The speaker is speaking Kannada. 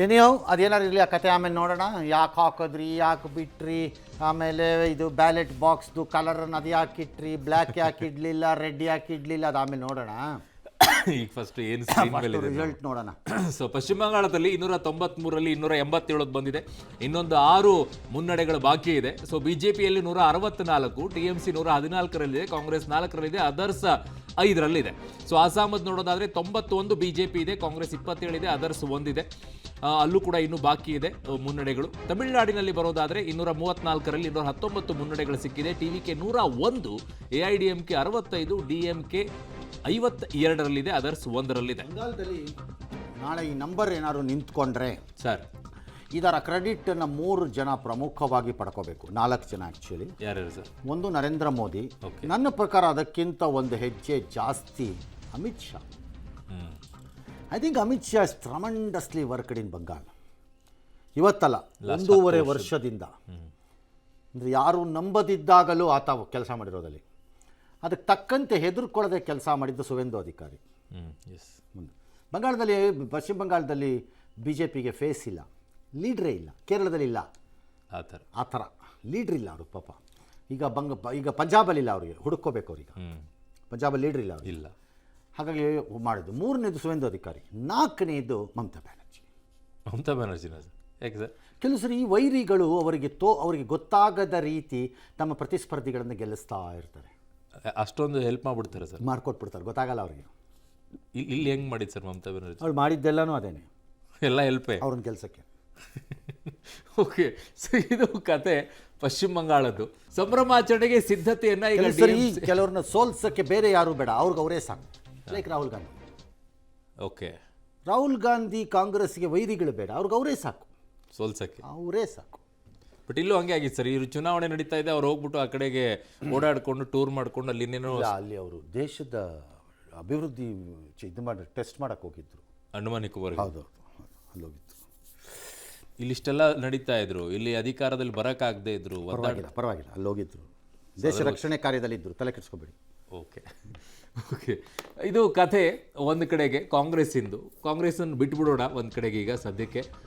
ಏನೇವು ಅದೇನಾರು ಇರಲಿ ಆ ಕತೆ ಆಮೇಲೆ ನೋಡೋಣ. ಯಾಕೆ ಹಾಕಿದ್ರಿ, ಯಾಕೆ ಬಿಟ್ರಿ, ಆಮೇಲೆ ಇದು ಬ್ಯಾಲೆಟ್ ಬಾಕ್ಸ್ದು ಕಲರನ್ನು ಅದು ಯಾಕೆ ಇಟ್ರಿ, ಬ್ಲ್ಯಾಕ್ ಯಾಕೆ ಇಡಲಿಲ್ಲ, ರೆಡ್ ಯಾಕೆ ಇಡಲಿಲ್ಲ, ಅದು ಆಮೇಲೆ ನೋಡೋಣ. ಈಗ ಫಸ್ಟ್ ಏನು ಸ್ಕ್ರೀನ್ ಮೇಲೆ ಇದೆ ರಿಸಲ್ಟ್ ನೋಡೋಣ. ಸೊ ಪಶ್ಚಿಮ ಬಂಗಾಳದಲ್ಲಿ 293ರಲ್ಲಿ 287 ಬಂದಿದೆ. ಇನ್ನೊಂದು 6 ಮುನ್ನಡೆಗಳು ಬಾಕಿ ಇದೆ. ಸೊ ಬಿಜೆಪಿಯಲ್ಲಿ 164, ಟಿಎಂಸಿ 114ರಲ್ಲಿದೆ, ಕಾಂಗ್ರೆಸ್ 4ರಲ್ಲಿದೆ, ಅದರ್ಸ್ 5ರಲ್ಲಿದೆ. ಸೊ ಆಸಾಮದ್ ನೋಡೋದಾದ್ರೆ 91 ಬಿಜೆಪಿ ಇದೆ, ಕಾಂಗ್ರೆಸ್ 27 ಇದೆ, ಅದರ್ಸ್ 1 ಇದೆ. ಅಲ್ಲೂ ಕೂಡ ಇನ್ನೂ ಬಾಕಿ ಇದೆ ಮುನ್ನಡೆಗಳು. ತಮಿಳುನಾಡಿನಲ್ಲಿ ಬರೋದಾದ್ರೆ 234ರಲ್ಲಿ 219 ಮುನ್ನಡೆಗಳು ಸಿಕ್ಕಿದೆ. ಟಿವಿಕೆ 101, ಎಐಡಿಎಂಕೆ 65, ಡಿಎಂಕೆ 52ರಲ್ಲಿದೆ, ಅದರ್ಸ್ 1ರಲ್ಲಿದೆ. ಬಂಗಾಳದಲ್ಲಿ ನಾಳೆ ಈ ನಂಬರ್ ಏನಾದ್ರು ನಿಂತ್ಕೊಂಡ್ರೆ ಸರ್ ಇದರ ಕ್ರೆಡಿಟನ್ನು 3 ಜನ ಪ್ರಮುಖವಾಗಿ ಪಡ್ಕೋಬೇಕು. 4 ಜನ ಆ್ಯಕ್ಚುಲಿ. ಯಾರ್ಯಾರು ಸರ್? ಒಂದು ನರೇಂದ್ರ ಮೋದಿ, Okay. ನನ್ನ ಪ್ರಕಾರ ಅದಕ್ಕಿಂತ ಒಂದು ಹೆಜ್ಜೆ ಜಾಸ್ತಿ Amit Shah. I think Amit Shah is tremendously worked in Bengal. ಇವತ್ತಲ್ಲ, 1.5 ವರ್ಷದಿಂದ. ಅಂದರೆ ಯಾರು ನಂಬದಿದ್ದಾಗಲೂ ಆತ ಕೆಲಸ ಮಾಡಿರೋದಲ್ಲಿ ಅದಕ್ಕೆ ತಕ್ಕಂತೆ ಹೆದರ್ಕೊಳ್ಳದೆ ಕೆಲಸ ಮಾಡಿದ್ದು ಸುವೇಂದು ಅಧಿಕಾರಿ. ಬಂಗಾಳದಲ್ಲಿ, ಪಶ್ಚಿಮ ಬಂಗಾಳದಲ್ಲಿ ಬಿ ಜೆ ಪಿಗೆ ಫೇಸ್ ಇಲ್ಲ, ಲೀಡ್ರೇ ಇಲ್ಲ. ಕೇರಳದಲ್ಲಿ ಇಲ್ಲ ಆ ಥರ ಲೀಡ್ರ್ ಇಲ್ಲ ಅವರು ಪಾಪ. ಈಗ ಪಂಜಾಬಲ್ಲಿಲ್ಲ, ಅವರಿಗೆ ಹುಡುಕೋಬೇಕು ಅವ್ರಿಗೆ. ಪಂಜಾಬಲ್ಲಿ ಲೀಡ್ರ್ ಇಲ್ಲ ಅವ್ರಿಗೆ ಇಲ್ಲ. ಹಾಗಾಗಿ ಮಾಡಿದ್ದು. 3ನೇದು ಸುವೇಂದು ಅಧಿಕಾರಿ, 4ನೇದು ಮಮತಾ ಬ್ಯಾನರ್ಜಿ. ಮಮತಾ ಬ್ಯಾನರ್ಜಿನ ಯಾಕೆ ಸರ್? ಕೆಲವು ಸರಿ ಈ ವೈರಿಗಳು ಅವರಿಗೆ ಗೊತ್ತಾಗದ ರೀತಿ ತಮ್ಮ ಪ್ರತಿಸ್ಪರ್ಧಿಗಳನ್ನು ಗೆಲ್ಲಿಸ್ತಾ ಇರ್ತಾರೆ. ಅಷ್ಟೊಂದು ಹೆಲ್ಪ್ ಮಾಡ್ಬಿಡ್ತಾರೆ ಸರ್? ಮಾಡ್ಕೊಟ್ಬಿಡ್ತಾರೆ, ಗೊತ್ತಾಗಲ್ಲ ಅವ್ರಿಗೆ. ಇಲ್ಲಿ ಹೆಂಗೆ ಮಾಡಿದ್ದು ಸರ್ ಮಮತಾ ಬ್ಯಾನರ್ಜಿ? ಅವ್ರು ಮಾಡಿದ್ದೆಲ್ಲನೂ ಅದೇನೆ, ಎಲ್ಲ ಹೆಲ್ಪೇ ಅವ್ರನ್ನ ಕೆಲಸಕ್ಕೆ. ಓಕೆ, ಸೊ ಇದು ಕತೆ ಪಶ್ಚಿಮ ಬಂಗಾಳದ್ದು. ಸಂಭ್ರಮಾಚರಣೆಗೆ ಸಿದ್ಧತೆಯನ್ನ ಈಗ ಕೆಲವ್ರನ್ನ ಸೋಲ್ಸಕ್ಕೆ ಬೇರೆ ಯಾರು ಬೇಡ, ಅವ್ರಿಗೆ ಅವರೇ ಸಾಕು. ಲೈಕ್ ರಾಹುಲ್ ಗಾಂಧಿ. ಓಕೆ, ರಾಹುಲ್ ಗಾಂಧಿ ಕಾಂಗ್ರೆಸ್ಗೆ ವೈರಿಗಳು ಬೇಡ, ಅವ್ರಿಗೆ ಅವರೇ ಸಾಕು, ಸೋಲ್ಸಕ್ಕೆ ಅವರೇ ಸಾಕು. ಬಟ್ ಇಲ್ಲೂ ಹಂಗೆ ಆಗಿತ್ತು ಸರ್. ಇವರು ಚುನಾವಣೆ ನಡೀತಾ ಇದೆ, ಅವ್ರು ಹೋಗ್ಬಿಟ್ಟು ಆ ಕಡೆಗೆ ಓಡಾಡ್ಕೊಂಡು ಟೂರ್ ಮಾಡ್ಕೊಂಡು ಅಲ್ಲಿ ಇನ್ನೇನೋ ಅಲ್ಲಿ ಅವರು ದೇಶದ ಅಭಿವೃದ್ಧಿ ಇದು ಮಾಡಿ ಟೆಸ್ಟ್ ಮಾಡಕ್ಕೆ ಹೋಗಿದ್ರು. ಅಂಡಮಾನ್ ನಿಕೋಬಾರ್. ಹೌದು, ಅಲ್ಲಿ ಹೋಗಿತ್ತು. ಇಲ್ಲಿಷ್ಟೆಲ್ಲ ನಡೀತಾ ಇದ್ರು, ಇಲ್ಲಿ ಅಧಿಕಾರದಲ್ಲಿ ಬರೋಕ್ಕಾಗದೇ ಇದ್ರು. ಪರವಾಗಿಲ್ಲ, ಅಲ್ಲಿ ಹೋಗಿದ್ರು, ದೇಶ ರಕ್ಷಣೆ ಕಾರ್ಯದಲ್ಲಿದ್ದರು, ತಲೆ ಕೆಡಿಸ್ಕೋಬೇಡಿ. ಓಕೆ ಓಕೆ, ಇದು ಕಥೆ ಒಂದು ಕಡೆಗೆ ಕಾಂಗ್ರೆಸ್ಸಿಂದು. ಕಾಂಗ್ರೆಸ್ಸನ್ನು ಬಿಟ್ಬಿಡೋಣ ಒಂದು ಕಡೆಗೆ ಈಗ ಸದ್ಯಕ್ಕೆ.